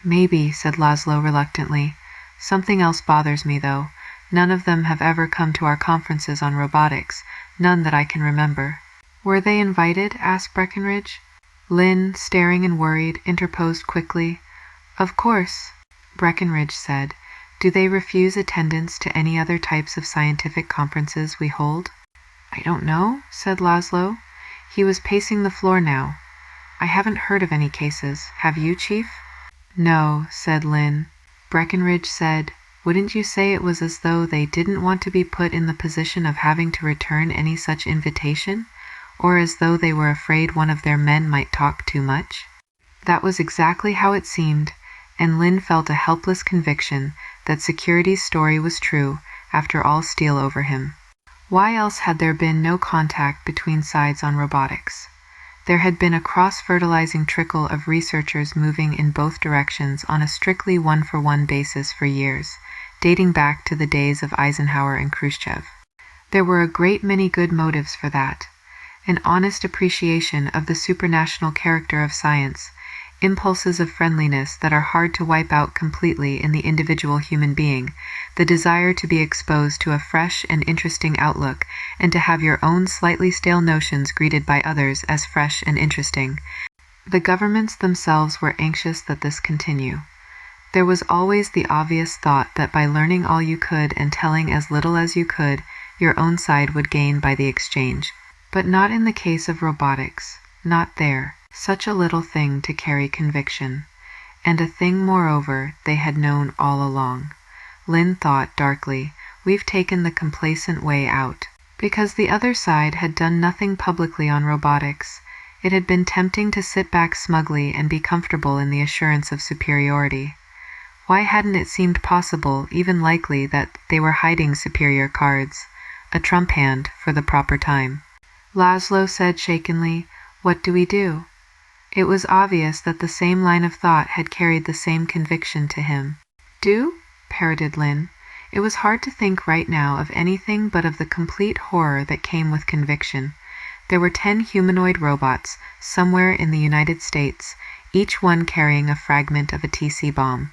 Maybe, said Laszlo reluctantly. Something else bothers me, though. None of them have ever come to our conferences on robotics, none that I can remember. Were they invited? Asked Breckenridge. Lynn, staring and worried, interposed quickly. Of course, Breckenridge said. Do they refuse attendance to any other types of scientific conferences we hold? I don't know, said Laszlo. He was pacing the floor now. I haven't heard of any cases. Have you, Chief? No, said Lynn. Breckenridge said, Wouldn't you say it was as though they didn't want to be put in the position of having to return any such invitation? Or as though they were afraid one of their men might talk too much? That was exactly how it seemed, and Lynn felt a helpless conviction that security's story was true after all steel over him. Why else had there been no contact between sides on robotics? There had been a cross-fertilizing trickle of researchers moving in both directions on a strictly one-for-one basis for years, dating back to the days of Eisenhower and Khrushchev. There were a great many good motives for that. An honest appreciation of the supranational character of science, impulses of friendliness that are hard to wipe out completely in the individual human being, the desire to be exposed to a fresh and interesting outlook, and to have your own slightly stale notions greeted by others as fresh and interesting. The governments themselves were anxious that this continue. There was always the obvious thought that by learning all you could and telling as little as you could, your own side would gain by the exchange. But not in the case of robotics. Not there. Such a little thing to carry conviction. And a thing, moreover, they had known all along. Lynn thought darkly, We've taken the complacent way out. Because the other side had done nothing publicly on robotics, it had been tempting to sit back smugly and be comfortable in the assurance of superiority. Why hadn't it seemed possible, even likely, that they were hiding superior cards, a trump hand for the proper time? Laszlo said shakenly, What do we do? It was obvious that the same line of thought had carried the same conviction to him. Do? Parroted Lynn. It was hard to think right now of anything but of the complete horror that came with conviction. There were 10 humanoid robots somewhere in the United States, each one carrying a fragment of a TC bomb.